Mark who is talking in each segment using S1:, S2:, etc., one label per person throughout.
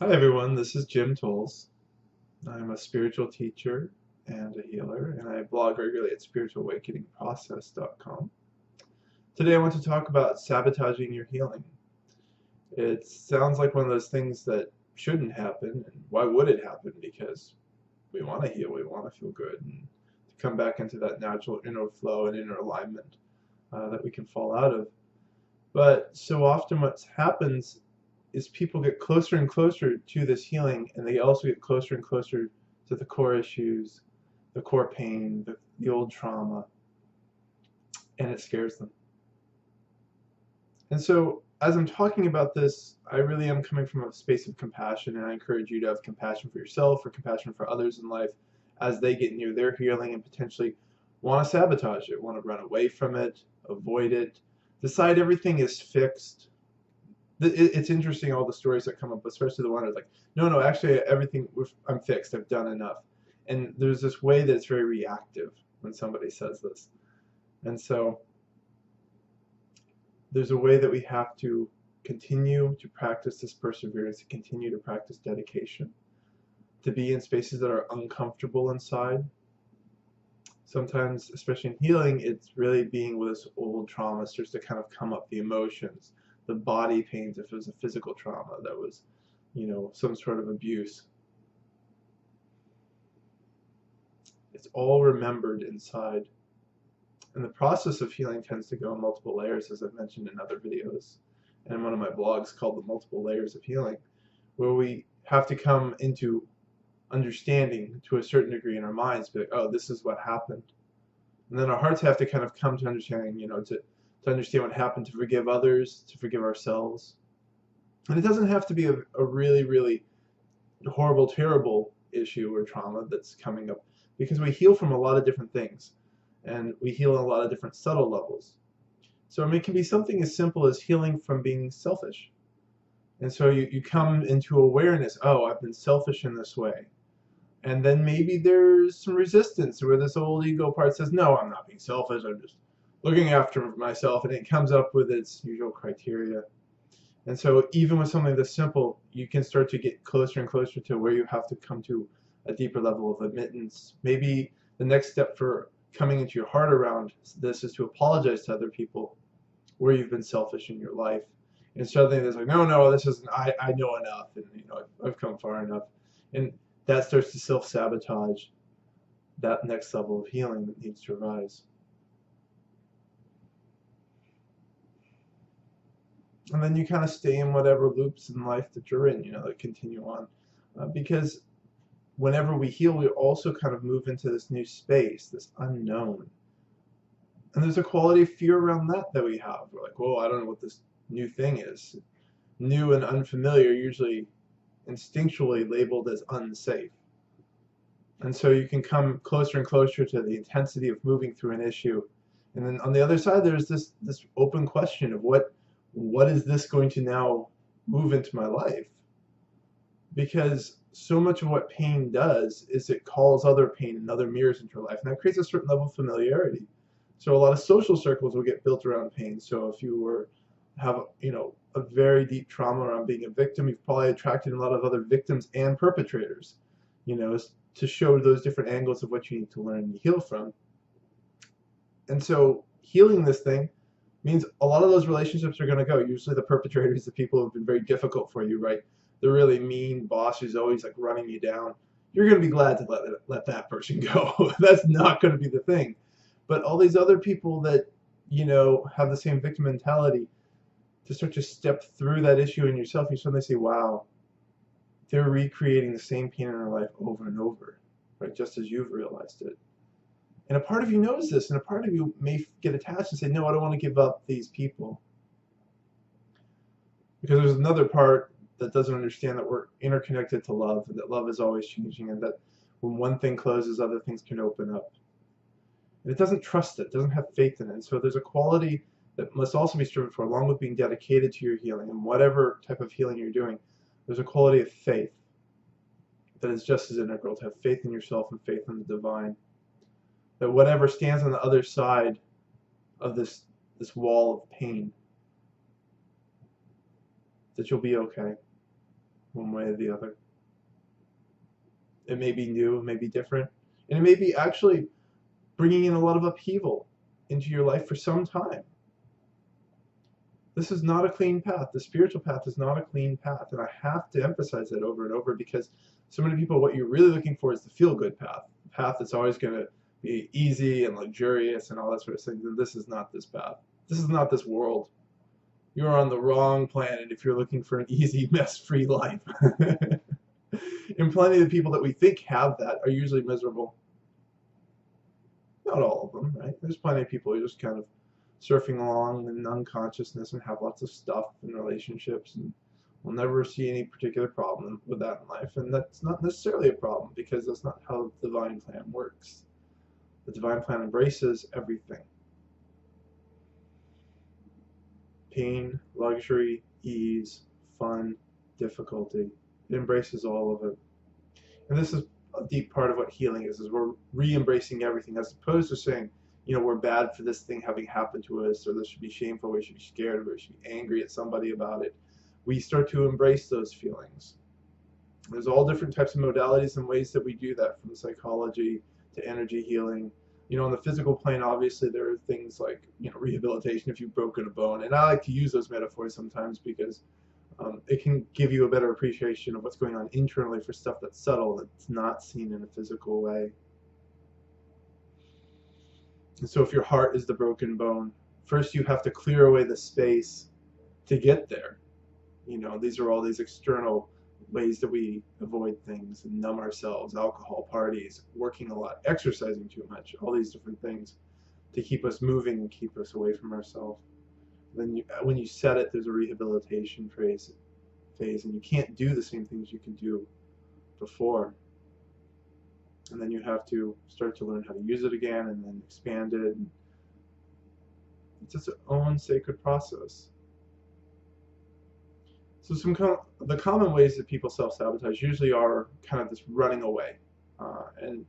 S1: Hi everyone, this is Jim Tolles. I'm a spiritual teacher and a healer, and I blog regularly at spiritualawakeningprocess.com. Today I want to talk about sabotaging your healing. It sounds like one of those things that shouldn't happen, and why would it happen? Because we want to heal, we want to feel good, and to come back into that natural inner flow and inner alignment that we can fall out of. But so often what happens is people get closer and closer to this healing, and they also get closer and closer to the core issues, the core pain, the old trauma, and it scares them. And so as I'm talking about this, I really am coming from a space of compassion, and I encourage you to have compassion for yourself or compassion for others in life as they get near their healing and potentially want to sabotage it, want to run away from it, avoid it, decide everything is fixed. It's interesting, all the stories that come up, especially the one that's like, no, actually everything, I'm fixed, I've done enough. And there's this way that it's very reactive when somebody says this. And so there's a way that we have to continue to practice this perseverance, to continue to practice dedication, to be in spaces that are uncomfortable inside. Sometimes, especially in healing, it's really being with this old trauma starts to kind of come up, the emotions, the body pains, if it was a physical trauma that was, some sort of abuse. It's all remembered inside. And the process of healing tends to go in multiple layers, as I've mentioned in other videos, and in one of my blogs called The Multiple Layers of Healing, where we have to come into understanding to a certain degree in our minds, be like, oh, this is what happened. And then our hearts have to kind of come to understanding, to understand what happened, to forgive others, to forgive ourselves. And it doesn't have to be a really, really horrible, terrible issue or trauma that's coming up, because we heal from a lot of different things, and we heal on a lot of different subtle levels. So it can be something as simple as healing from being selfish. And so you come into awareness, oh, I've been selfish in this way. And then maybe there's some resistance where this old ego part says, no, I'm not being selfish, I'm just looking after myself, and it comes up with its usual criteria. And so even with something this simple, you can start to get closer and closer to where you have to come to a deeper level of admittance. Maybe the next step for coming into your heart around this is to apologize to other people where you've been selfish in your life. And suddenly there's like, no, this isn't, I know enough, and I've come far enough. And that starts to self-sabotage that next level of healing that needs to arise. And then you kind of stay in whatever loops in life that you're in, that continue on. Because whenever we heal, we also kind of move into this new space, this unknown. And there's a quality of fear around that we have. We're like, whoa, I don't know what this new thing is. New and unfamiliar, usually instinctually labeled as unsafe. And so you can come closer and closer to the intensity of moving through an issue. And then on the other side, there's this open question of what is this going to now move into my life? Because so much of what pain does is it calls other pain and other mirrors into your life, and that creates a certain level of familiarity. So a lot of social circles will get built around pain. So if you have a very deep trauma around being a victim, you've probably attracted a lot of other victims and perpetrators, to show those different angles of what you need to learn and heal from. And so healing this thing means a lot of those relationships are going to go. Usually the perpetrators, the people who have been very difficult for you, right? The really mean boss who's always like running you down. You're going to be glad to let that person go. That's not going to be the thing. But all these other people that, have the same victim mentality, to start to step through that issue in yourself, you suddenly say, wow, they're recreating the same pain in their life over and over, right? Just as you've realized it. And a part of you knows this, and a part of you may get attached and say, no, I don't want to give up these people. Because there's another part that doesn't understand that we're interconnected to love, and that love is always changing, and that when one thing closes, other things can open up. And it doesn't trust it, doesn't have faith in it. And so there's a quality that must also be striven for, along with being dedicated to your healing, and whatever type of healing you're doing, there's a quality of faith that is just as integral, to have faith in yourself and faith in the divine. That whatever stands on the other side of this wall of pain, that you'll be okay. one way or the other. It may be new, it may be different, and it may be actually bringing in a lot of upheaval into your life for some time. This is not a clean path. The spiritual path is not a clean path, and I have to emphasize that over and over, because so many people, what you're really looking for is the feel-good path, the path that's always going to be easy and luxurious and all that sort of thing. This is not this path. This is not this world. You're on the wrong planet if you're looking for an easy, mess-free life. And plenty of the people that we think have that are usually miserable. Not all of them, right? There's plenty of people who are just kind of surfing along in unconsciousness and have lots of stuff and relationships, and we'll never see any particular problem with that in life. And that's not necessarily a problem, because that's not how the divine plan works. The divine plan embraces everything. Pain, luxury, ease, fun, difficulty. It embraces all of it. And this is a deep part of what healing is we're re-embracing everything, as opposed to saying, you know, we're bad for this thing having happened to us, or this should be shameful, we should be scared, or we should be angry at somebody about it. We start to embrace those feelings. There's all different types of modalities and ways that we do that, from psychology to energy healing. You know, on the physical plane, obviously, there are things like, you know, rehabilitation if you've broken a bone. And I like to use those metaphors sometimes because it can give you a better appreciation of what's going on internally for stuff that's subtle, that's not seen in a physical way. And so if your heart is the broken bone, first you have to clear away the space to get there. You know, these are all these external ways that we avoid things and numb ourselves: alcohol, parties, working a lot, exercising too much, all these different things to keep us moving and keep us away from ourselves. Then when you set it, there's a rehabilitation phase, and you can't do the same things you can do before. And then you have to start to learn how to use it again, and then expand it. It's its own sacred process. So the common ways that people self-sabotage usually are kind of this running away, and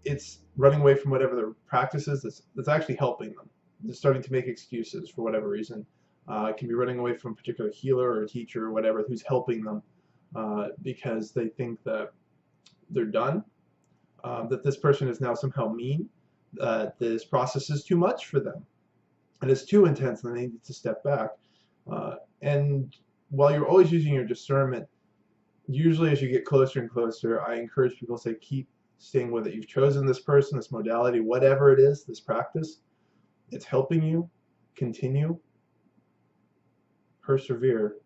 S1: it's running away from whatever their practice is that's actually helping them. They're starting to make excuses for whatever reason. It can be running away from a particular healer or a teacher or whatever who's helping them, because they think that they're done, that this person is now somehow mean, that this process is too much for them, and it's too intense, and they need to step back. And while you're always using your discernment, usually as you get closer and closer, I encourage people to say, keep staying with it. You've chosen this person, this modality, whatever it is, this practice. It's helping you. Continue. Persevere.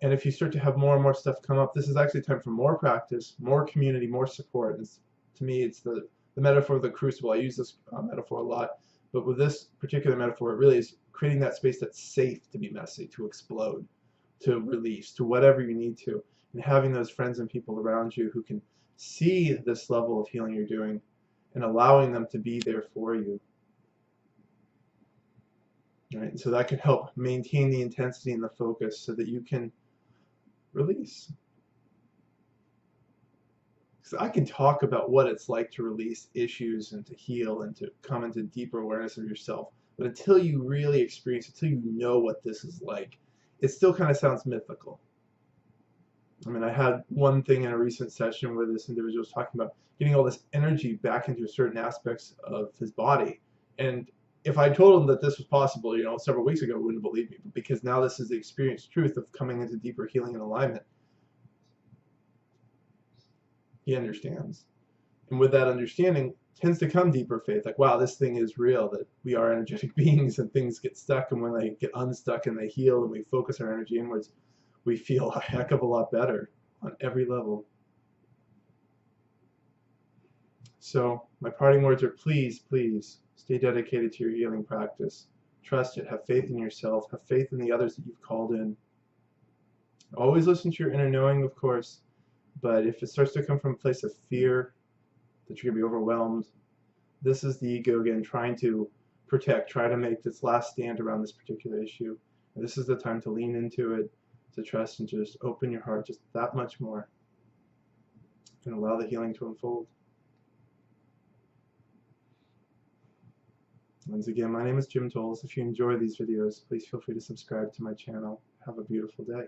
S1: And if you start to have more and more stuff come up, this is actually time for more practice, more community, more support. And to me, it's the metaphor of the crucible. I use this metaphor a lot, but with this particular metaphor, it really is creating that space that's safe to be messy, to explode, to release, to whatever you need to, and having those friends and people around you who can see this level of healing you're doing and allowing them to be there for you. Right? And so that can help maintain the intensity and the focus so that you can release. Because I can talk about what it's like to release issues and to heal and to come into deeper awareness of yourself, but until you really experience, until you know what this is like, it still kind of sounds mythical. I mean, I had one thing in a recent session where this individual was talking about getting all this energy back into certain aspects of his body. And if I told him that this was possible, you know, several weeks ago, he wouldn't believe me. But because now this is the experienced truth of coming into deeper healing and alignment, he understands. And with that understanding tends to come deeper faith. Like, wow, this thing is real, that we are energetic beings and things get stuck. And when they get unstuck and they heal and we focus our energy inwards, we feel a heck of a lot better on every level. So my parting words are, please, please stay dedicated to your healing practice. Trust it. Have faith in yourself. Have faith in the others that you've called in. Always listen to your inner knowing, of course, but if it starts to come from a place of fear, that you're going to be overwhelmed, this is the ego again trying to protect, try to make this last stand around this particular issue. And this is the time to lean into it, to trust, and just open your heart just that much more and allow the healing to unfold. Once again, my name is Jim Tolles. If you enjoy these videos, please feel free to subscribe to my channel. Have a beautiful day.